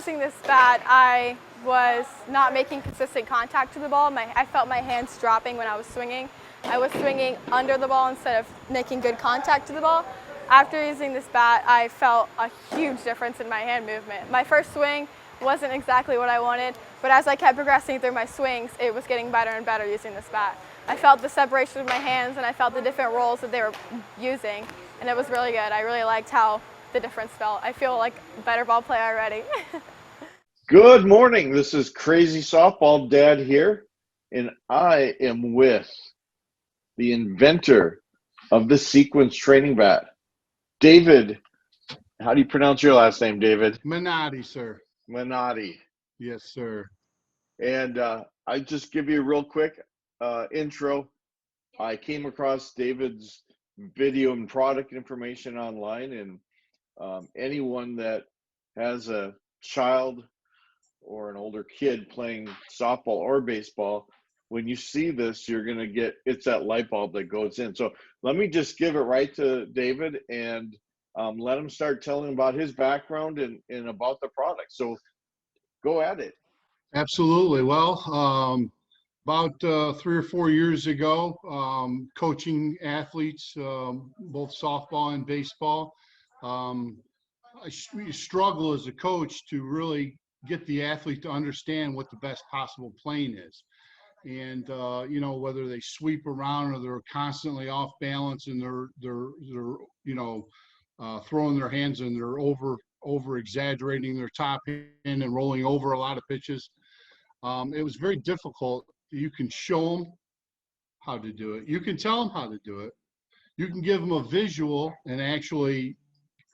using this bat, I was not making consistent contact to the ball. I felt my hands dropping when I was swinging. I was swinging under the ball instead of making good contact to the ball. After using this bat, I felt a huge difference in my hand movement. My first swing wasn't exactly what I wanted, but as I kept progressing through my swings, it was getting better and better using this bat. I felt the separation of my hands, and I felt the different roles that they were using, and it was really good. I really liked how the difference felt. I feel like a better ball player already. Good morning. This is Crazy Softball Dad here, and I am with the inventor of the Sequence training bat, David. How do you pronounce your last name, David? Minotti, sir. Minotti. Yes, sir. And I just give you a real quick intro. I came across David's video and product information online, and anyone that has a child or an older kid playing softball or baseball, when you see this, you're going to get, it's that light bulb that goes in. So let me just give it right to David and let him start telling about his background and about the product. So go at it. Absolutely. Well, about 3 or 4 years ago, coaching athletes, both softball and baseball, I struggle as a coach to really get the athlete to understand what the best possible plane is. And, whether they sweep around or they're constantly off balance and they're throwing their hands and they're over exaggerating their top end and rolling over a lot of pitches. It was very difficult. You can show them how to do it. You can tell them how to do it. You can give them a visual and actually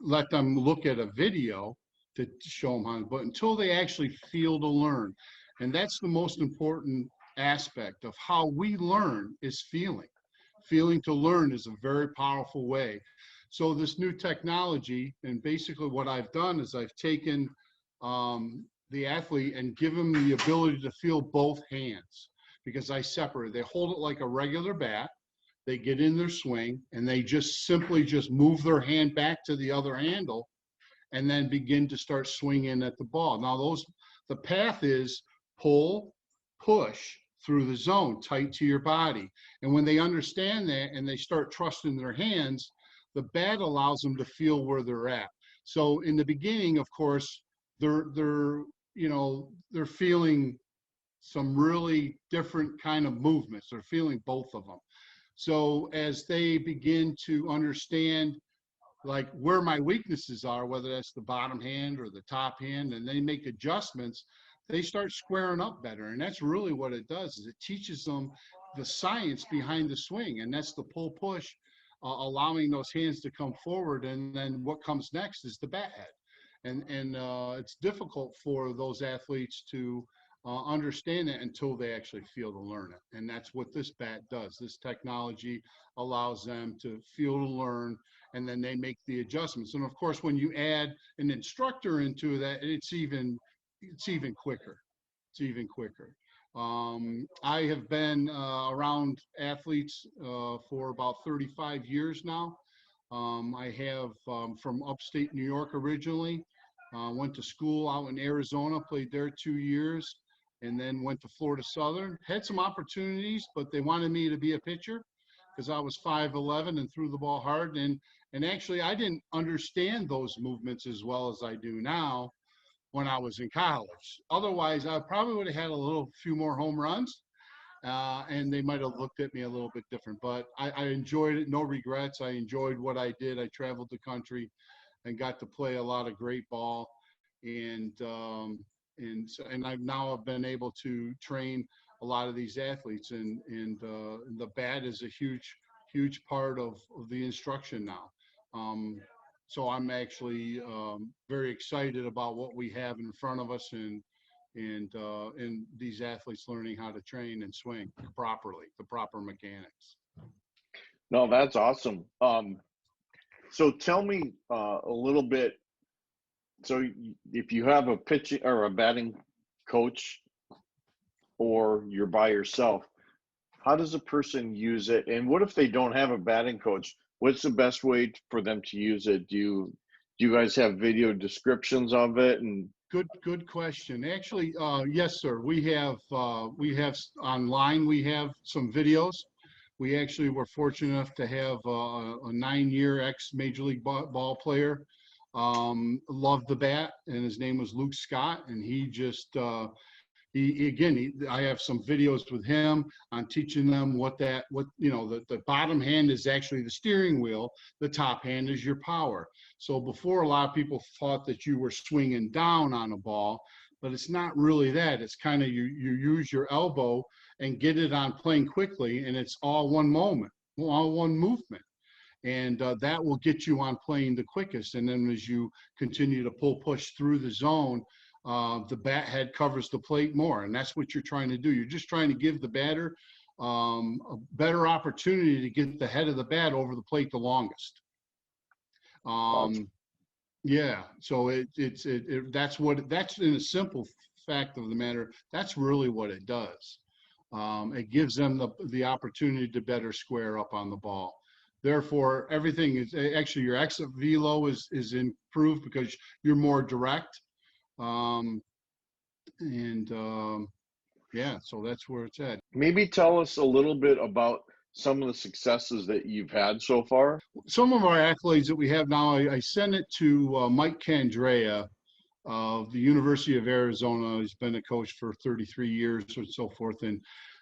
let them look at a video to show them how to, but until they actually feel to learn. And that's the most important aspect of how we learn is feeling. Feeling to learn is a very powerful way. So this new technology, and basically what I've done is I've taken the athlete and give them the ability to feel both hands, because I separate. They hold it like a regular bat. They get in their swing and they just simply move their hand back to the other handle and then begin to start swinging at the ball. Now the path is pull, push through the zone, tight to your body. And when they understand that and they start trusting their hands, the bat allows them to feel where they're at. So in the beginning, of course, they're feeling some really different kind of movements. They're feeling both of them. So as they begin to understand like where my weaknesses are, whether that's the bottom hand or the top hand, and they make adjustments, they start squaring up better. And that's really what it does, is it teaches them the science behind the swing. And that's the pull push, allowing those hands to come forward. And then what comes next is the bat head. And it's difficult for those athletes to understand it until they actually feel to learn it. And that's what this bat does. This technology allows them to feel to learn, and then they make the adjustments. And of course, when you add an instructor into that, it's even quicker. It's even quicker. I have been around athletes for about 35 years now. I have from upstate New York originally. Went to school out in Arizona, played there 2 years, and then went to Florida Southern. Had some opportunities, but they wanted me to be a pitcher because I was 5'11" and threw the ball hard. And actually, I didn't understand those movements as well as I do now when I was in college. Otherwise, I probably would have had a few more home runs, and they might have looked at me a little bit different. But I enjoyed it, no regrets. I enjoyed what I did. I traveled the country and got to play a lot of great ball, and I've now been able to train a lot of these athletes, and the bat is a huge part of the instruction now. So I'm actually very excited about what we have in front of us, and these athletes learning how to train and swing properly, the proper mechanics. No, that's awesome. So tell me a little bit. So if you have a pitching or a batting coach, or you're by yourself, how does a person use it? And what if they don't have a batting coach? What's the best way for them to use it? Do you guys have video descriptions of it? And Good question. Actually, yes, sir. We have online. We have some videos. We actually were fortunate enough to have a 9-year ex-Major League ball player. Loved the bat, and his name was Luke Scott, and he just I have some videos with him on teaching them the bottom hand is actually the steering wheel, the top hand is your power. So before, a lot of people thought that you were swinging down on a ball, but it's not really that. It's kind of you use your elbow and get it on playing quickly, and it's all one moment, all one movement. And that will get you on playing the quickest. And then as you continue to push through the zone, the bat head covers the plate more, and that's what you're trying to do. You're just trying to give the batter a better opportunity to get the head of the bat over the plate the longest. Yeah, so that's in a simple fact of the matter. That's really what it does. It gives them the opportunity to better square up on the ball. Therefore, everything is actually your exit velo is improved because you're more direct. Yeah, so that's where it's at. Maybe tell us a little bit about some of the successes that you've had so far. Some of our accolades that we have now, I sent it to Mike Candrea of the University of Arizona. He's been a coach for 33 years or so forth. And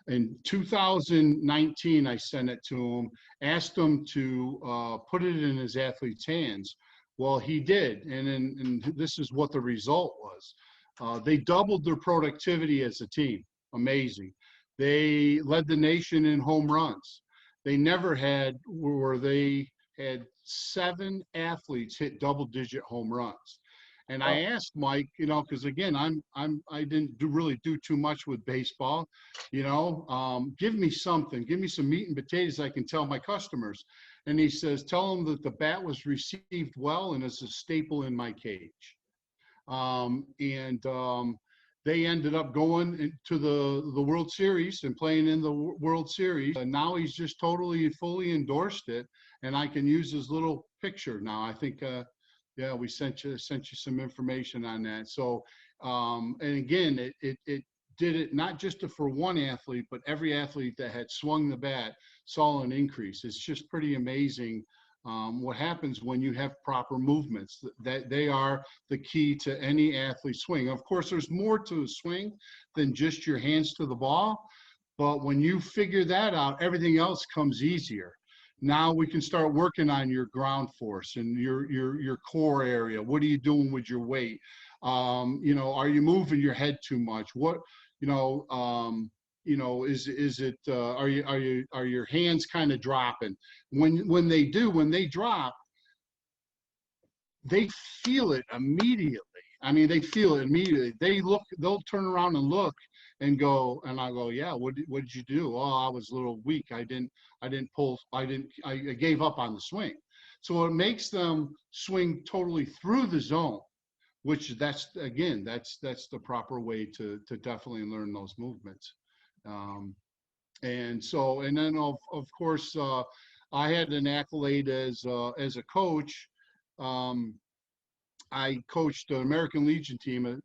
in 2019, I sent it to him, asked him to put it in his athletes' hands. Well, he did, and this is what the result was. They doubled their productivity as a team. Amazing. They led the nation in home runs. They never had where they had 7 athletes hit double-digit home runs. And I asked Mike, because again, I didn't really do too much with baseball, give me something, give me some meat and potatoes I can tell my customers. And he says, tell them that the bat was received well and is a staple in my cage. They ended up going into the World Series and playing in the World Series. And now he's just fully endorsed it. And I can use his little picture now. I think, yeah, we sent you some information on that. So, and again, it did it not just for one athlete, but every athlete that had swung the bat saw an increase. It's just pretty amazing what happens when you have proper movements. That they are the key to any athlete swing. Of course, there's more to a swing than just your hands to the ball, but when you figure that out, everything else comes easier. Now we can start working on your ground force and your core area. What are you doing with your weight? Are you moving your head too much? What, is it, are your hands kind of dropping? When they drop, they feel it immediately. I mean, they feel it immediately. They'll turn around and look and go, and I go, yeah, what did you do? Oh, I was a little weak. I gave up on the swing. So it makes them swing totally through the zone, which that's the proper way to definitely learn those movements. And then of course, I had an accolade as a coach. I coached the American Legion team.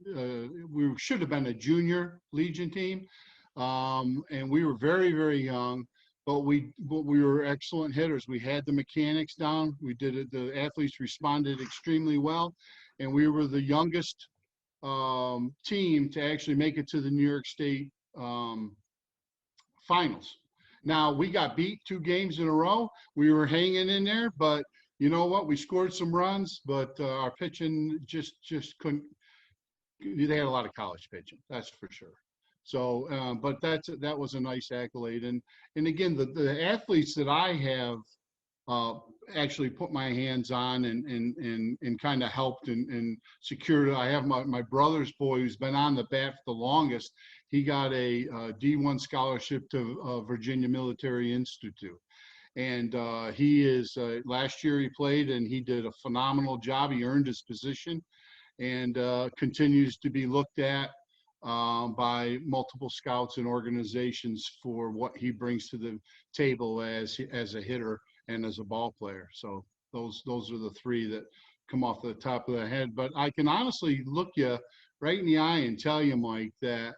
We should have been a junior Legion team, and we were very, very young. But we were excellent hitters. We had the mechanics down. We did it. The athletes responded extremely well, and we were the youngest team to actually make it to the New York State finals. Now we got beat 2 games in a row. We were hanging in there, but you know what? We scored some runs, but our pitching just couldn't. They had a lot of college pitching, that's for sure. So, but that was a nice accolade. And again, the athletes that I have actually put my hands on and kind of helped and secured. I have my brother's boy who's been on the bat for the longest. He got a D1 scholarship to Virginia Military Institute. And he is, last year he played and he did a phenomenal job. He earned his position and continues to be looked at by multiple scouts and organizations for what he brings to the table as a hitter and as a ball player. So those are the 3 that come off the top of the head. But I can honestly look you right in the eye and tell you, Mike, that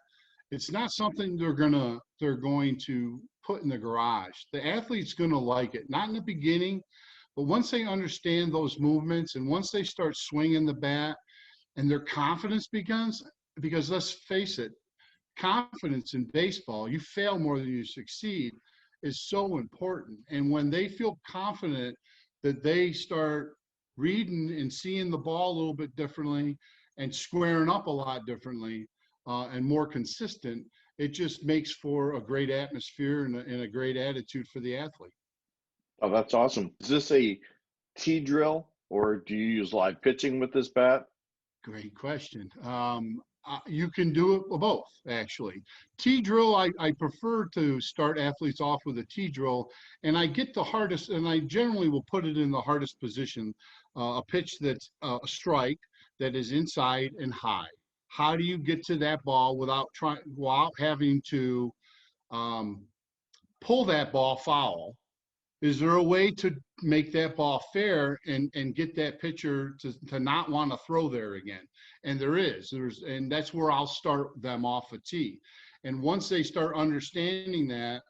it's not something they're going to put in the garage. The athlete's going to like it, not in the beginning, but once they understand those movements and once they start swinging the bat and their confidence begins, because let's face it, confidence in baseball, you fail more than you succeed, is so important. And when they feel confident that they start reading and seeing the ball a little bit differently and squaring up a lot differently and more consistent, it just makes for a great atmosphere and a great attitude for the athlete. Oh, that's awesome. Is this a tee drill or do you use live pitching with this bat? Great question. You can do it both, actually. Tee drill, I prefer to start athletes off with a tee drill, and I get the hardest, and I generally will put it in the hardest position, a pitch that's a strike that is inside and high. How do you get to that ball without having to pull that ball foul? Is there a way to make that ball fair and get that pitcher to not want to throw there again? And and that's where I'll start them off a tee. And once they start understanding that,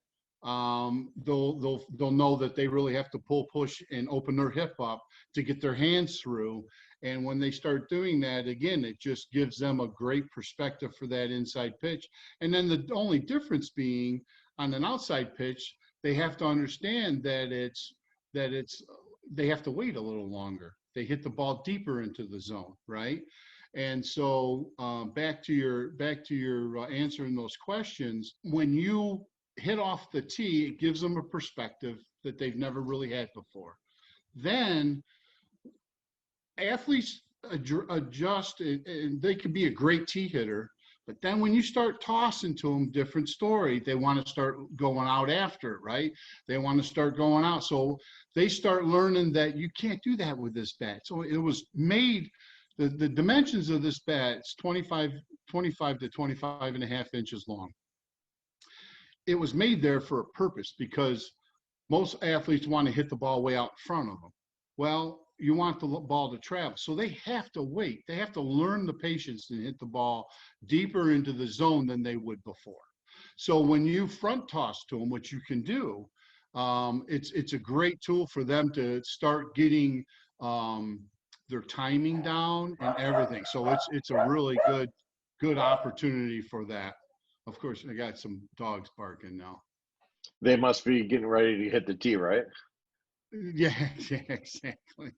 they'll know that they really have to pull, push, and open their hip up to get their hands through. And when they start doing that, again, it just gives them a great perspective for that inside pitch. And then the only difference being on an outside pitch, they have to understand that they have to wait a little longer. They hit the ball deeper into the zone, right? And so back to your answering those questions, when you hit off the tee, it gives them a perspective that they've never really had before. Then athletes adjust, and they could be a great tee hitter, but then when you start tossing to them, different story. They want to start going out after it, right? They want to start going out. So they start learning that you can't do that with this bat. So it was made, the dimensions of this bat, it's 25 to 25 and a half inches long. It was made there for a purpose because most athletes want to hit the ball way out in front of them. Well, you want the ball to travel. So they have to wait. They have to learn the patience and hit the ball deeper into the zone than they would before. So when you front toss to them, which you can do, it's a great tool for them to start getting their timing down and everything. So it's a really good opportunity for that. Of course, I got some dogs barking now. They must be getting ready to hit the tee, right? Yeah, yeah, exactly.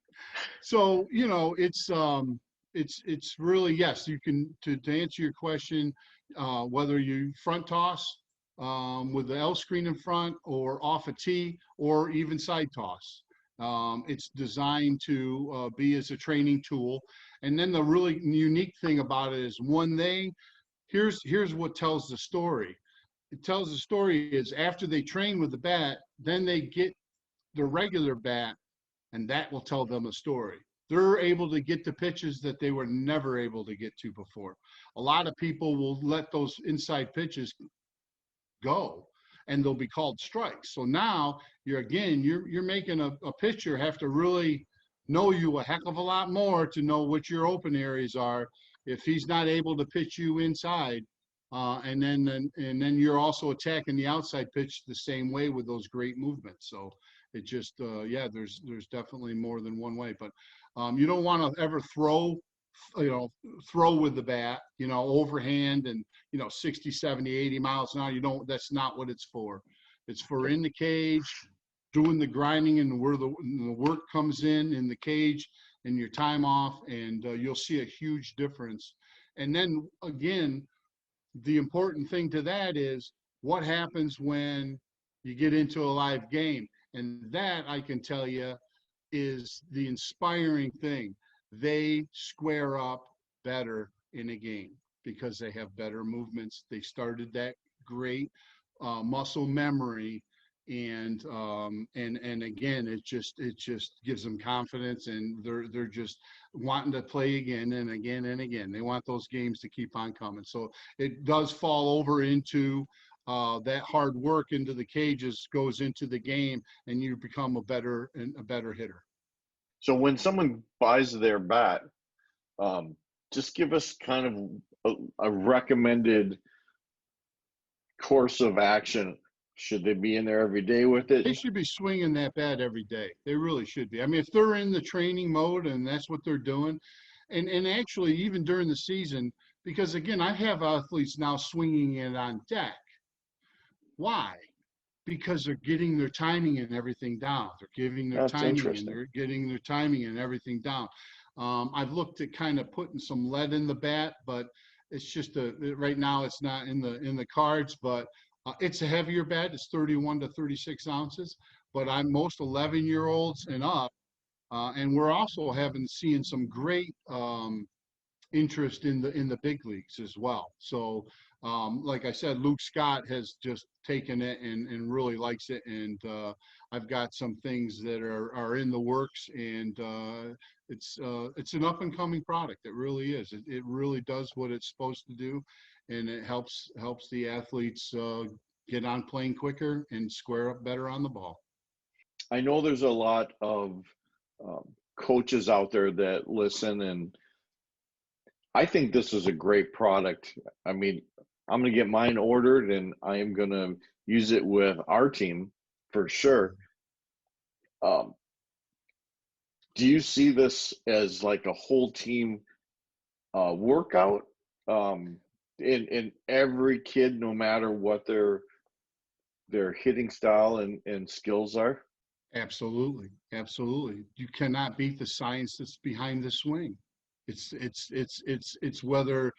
So, it's really, yes, you can, to answer your question, whether you front toss with the L screen in front or off a tee or even side toss. It's designed to be as a training tool. And then the really unique thing about it is here's what tells the story. It tells the story is after they train with the bat, then they get the regular bat, and that will tell them a story. They're able to get the pitches that they were never able to get to before. A lot of people will let those inside pitches go, and they'll be called strikes. So now you're making a pitcher have to really know you a heck of a lot more to know what your open areas are. If he's not able to pitch you inside, and then you're also attacking the outside pitch the same way with those great movements. So it just, there's definitely more than one way, but you don't want to ever throw with the bat, overhand and, 60, 70, 80 miles an hour. That's not what it's for. It's for in the cage, doing the grinding and where the work comes in the cage and your time off, and you'll see a huge difference. And then again, the important thing to that is what happens when you get into a live game. And that, I can tell you, is the inspiring thing. They square up better in a game because they have better movements. They started that great muscle memory, and again, it just gives them confidence, and they're just wanting to play again and again and again. They want those games to keep on coming. So it does fall over into that hard work into the cages goes into the game, and you become a better hitter. So when someone buys their bat, just give us kind of a recommended course of action. Should they be in there every day with They it? should be swinging that bat every day. They really should be. I mean, if they're in the training mode and that's what they're doing, and actually even during the season, because again, I have athletes now swinging it on deck. Why? Because they're getting their timing and everything down. They're giving their That's timing and interesting. they're getting their timing and everything down. I've looked at kind of putting some lead in the bat, but it's just right now it's not in the cards. But it's a heavier bat. It's 31 to 36 ounces. But I'm most 11-year-olds and up, and we're also seeing some great interest in the big leagues as well. So, like I said, Luke Scott has just taken it and really likes it. And I've got some things that are in the works, and it's an up and coming product. It really is. It really does what it's supposed to do, and it helps the athletes get on playing quicker and square up better on the ball. I know there's a lot of coaches out there that listen, and I think this is a great product. I mean, I'm going to get mine ordered and I am going to use it with our team for sure. Um, do you see this as like a whole team workout? In every kid, no matter what their hitting style and skills are? Absolutely, absolutely. You cannot beat the science that's behind the swing. It's whether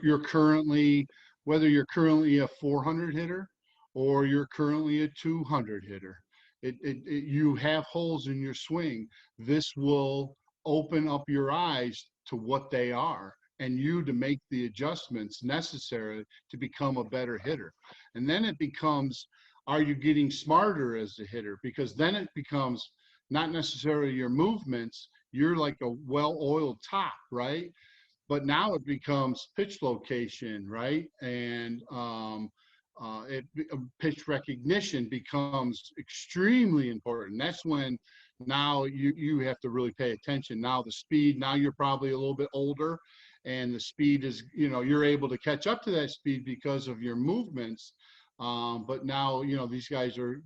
you're currently a 400 hitter or you're currently a 200 hitter. You have holes in your swing. This will open up your eyes to what they are and you to make the adjustments necessary to become a better hitter. And then it becomes, are you getting smarter as a hitter? Because then it becomes not necessarily your movements. You're like a well-oiled top, right? But now it becomes pitch location, right? And pitch recognition becomes extremely important. That's when now you have to really pay attention. Now the speed, now you're probably a little bit older, and the speed is, you're able to catch up to that speed because of your movements. But now, these guys are,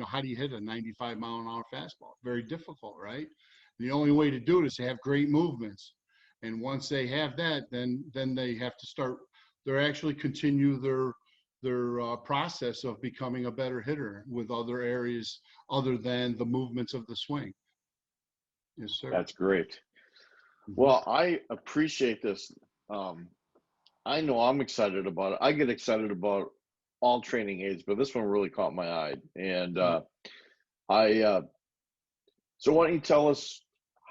how do you hit a 95-mile-an-hour fastball? Very difficult, right? The only way to do it is to have great movements. And once they have that, then they have to start, they're actually continue their process of becoming a better hitter with other areas other than the movements of the swing. Yes, sir. That's great. Well, I appreciate this. I know I'm excited about it. I get excited about all training aids, but this one really caught my eye. And so why don't you tell us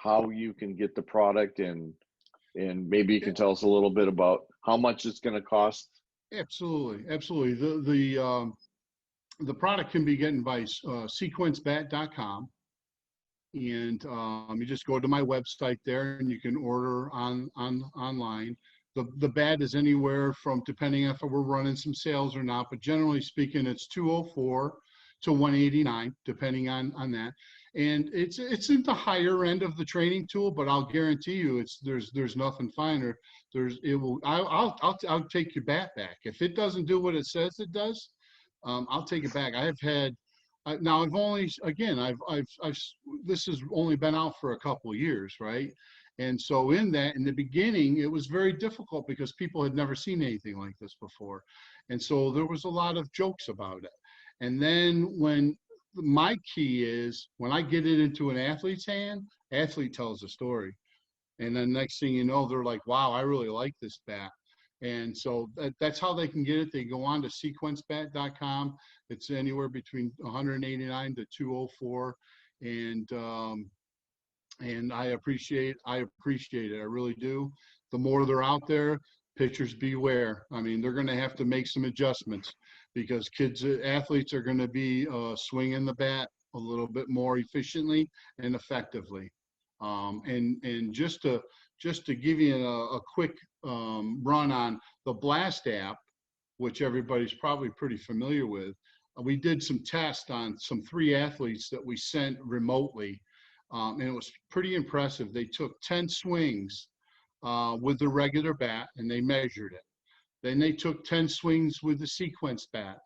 how you can get the product, and maybe you can tell us a little bit about how much it's going to cost? Absolutely, absolutely. The product can be gotten by sequencebat.com, and you just go to my website there, and you can order online. The bat is anywhere from, depending if we're running some sales or not, but generally speaking, it's $204 to $189, depending on that. And it's in the higher end of the training tool, but I'll guarantee you, there's nothing finer. I'll take your bat back if it doesn't do what it says it does. I'll take it back. Now I've only, again, this has only been out for a couple of years, right? And so in the beginning, it was very difficult because people had never seen anything like this before. And so there was a lot of jokes about it. And then my key is, when I get it into an athlete's hand, athlete tells a story. And then next thing you know, they're like, wow, I really like this bat. And so that's how they can get it. They go on to sequencebat.com. It's anywhere between $189 to $204. And I appreciate it. I really do. The more they're out there, pitchers beware. I mean, they're going to have to make some adjustments because athletes are going to be swinging the bat a little bit more efficiently and effectively. And just to give you a quick run on the Blast app, which everybody's probably pretty familiar with, we did some tests on some 3 athletes that we sent remotely. And it was pretty impressive. They took 10 swings with the regular bat, and they measured it. Then they took 10 swings with the sequence bat,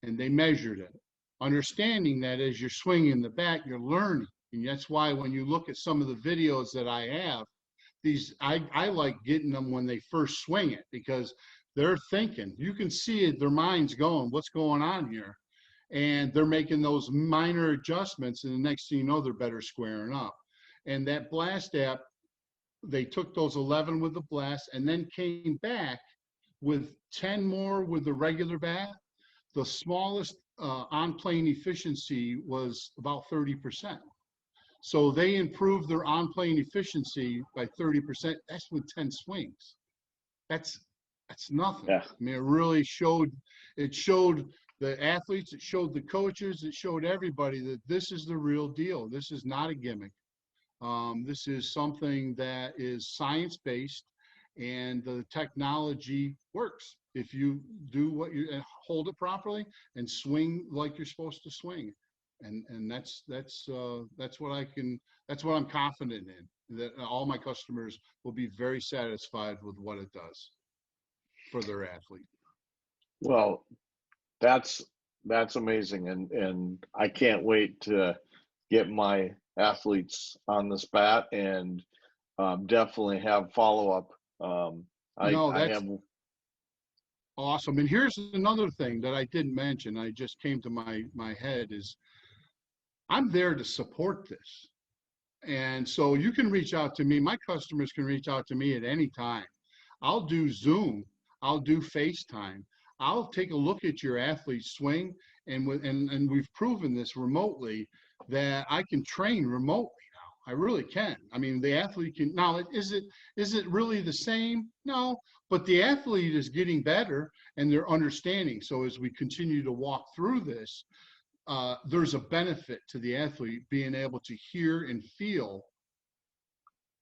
and they measured it. Understanding that as you're swinging the bat, you're learning. And that's why when you look at some of the videos that I have, I like getting them when they first swing it, because they're thinking, you can see it, their mind's going, what's going on here? And they're making those minor adjustments, and the next thing you know, they're better squaring up. And that blast app, they took those 11 with the blast and then came back with 10 more with the regular bat. The smallest on-plane efficiency was about 30%. So they improved their on-plane efficiency by 30%. That's with 10 swings. That's nothing. Yeah. I mean, it really showed the athletes, it showed the coaches, it showed everybody that this is the real deal. This is not a gimmick. This is something that is science-based, and the technology works if you do what you hold it properly and swing like you're supposed to swing. And that's what I'm confident in, that all my customers will be very satisfied with what it does for their athlete. Well, that's amazing, and I can't wait to get my athletes on this bat, and definitely have follow-up. I have. Awesome. And here's another thing that I didn't mention, I just came to my head, is I'm there to support this. And so you can reach out to me. My customers can reach out to me at any time. I'll do Zoom. I'll do FaceTime. I'll take a look at your athlete swing, and we've proven this remotely, that I can train remotely now. I really can. I mean, the athlete can. Now, is it really the same? No, but the athlete is getting better and they're understanding. So as we continue to walk through this, there's a benefit to the athlete being able to hear and feel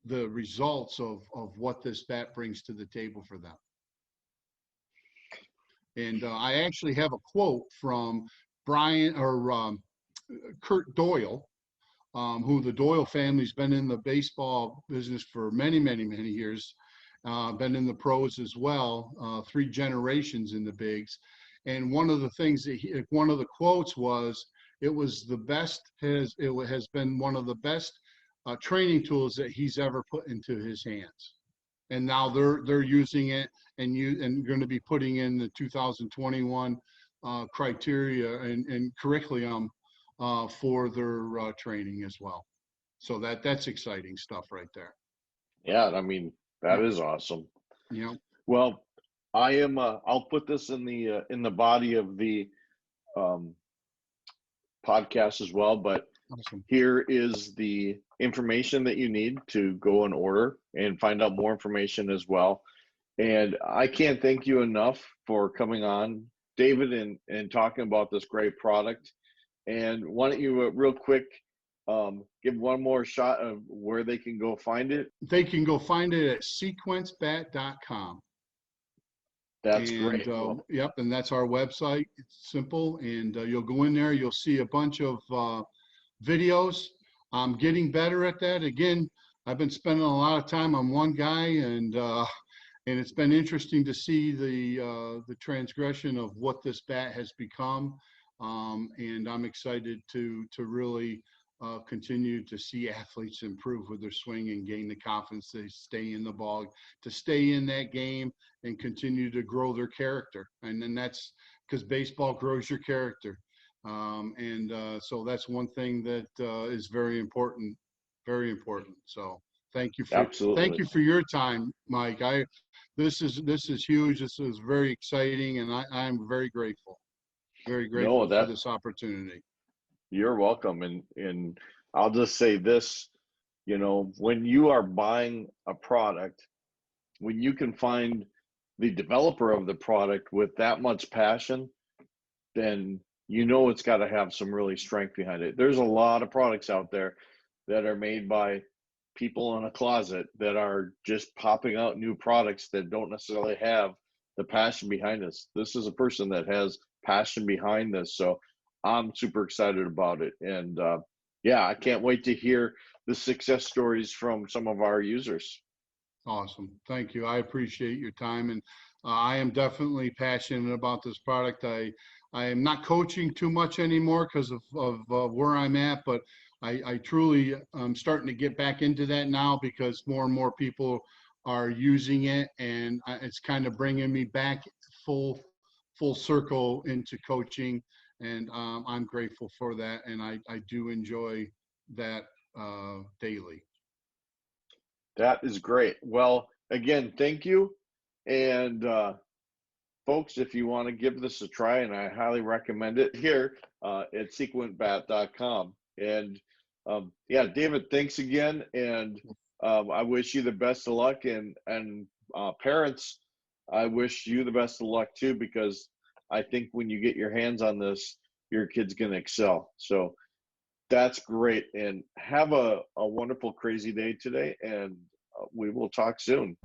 the results of what this bat brings to the table for them. And I actually have a quote from Kurt Doyle, who the Doyle family's been in the baseball business for many, many, many years, been in the pros as well, 3 generations in the bigs. And one of the things one of the quotes was, it has been one of the best training tools that he's ever put into his hands. And now they're using it and going to be putting in the 2021 criteria and curriculum for their training as well. So that's exciting stuff right there. Yeah, I mean, that is awesome. Yeah. Well, I am. I'll put this in the body of the podcast as well. But Awesome. here is the information that you need to go and order and find out more information as well. And I can't thank you enough for coming on, David, and talking about this great product. And why don't you real quick give one more shot of where they can go find it? They can go find it at sequencebat.com. That's great. Yep, and that's our website. It's simple, and you'll go in there. You'll see a bunch of videos. I'm getting better at that. Again, I've been spending a lot of time on one guy, and it's been interesting to see the transgression of what this bat has become. And I'm excited to really continue to see athletes improve with their swing and gain the confidence to stay in the ball, to stay in that game and continue to grow their character. And then that's because baseball grows your character. So that's one thing that is very important, very important. So thank you for your time, Mike. This is huge. This is very exciting, and I'm very grateful. Very grateful for this opportunity. You're welcome. And I'll just say this, when you are buying a product, when you can find the developer of the product with that much passion, then it's got to have some really strength behind it. There's a lot of products out there that are made by people in a closet that are just popping out new products that don't necessarily have the passion behind this. This is a person that has passion behind this. So I'm super excited about it. And I can't wait to hear the success stories from some of our users. Awesome. Thank you. I appreciate your time, and I am definitely passionate about this product. I am not coaching too much anymore because of where I'm at, but I truly am starting to get back into that now because more and more people are using it, and it's kind of bringing me back full circle into coaching, and I'm grateful for that, and I do enjoy that daily. That is great. Well, again, thank you. And folks, if you want to give this a try, and I highly recommend it here at sequentbat.com. And yeah, David, thanks again. And I wish you the best of luck. And parents, I wish you the best of luck too, because I think when you get your hands on this, your kid's going to excel. So that's great. And have a wonderful, crazy day today. And we will talk soon.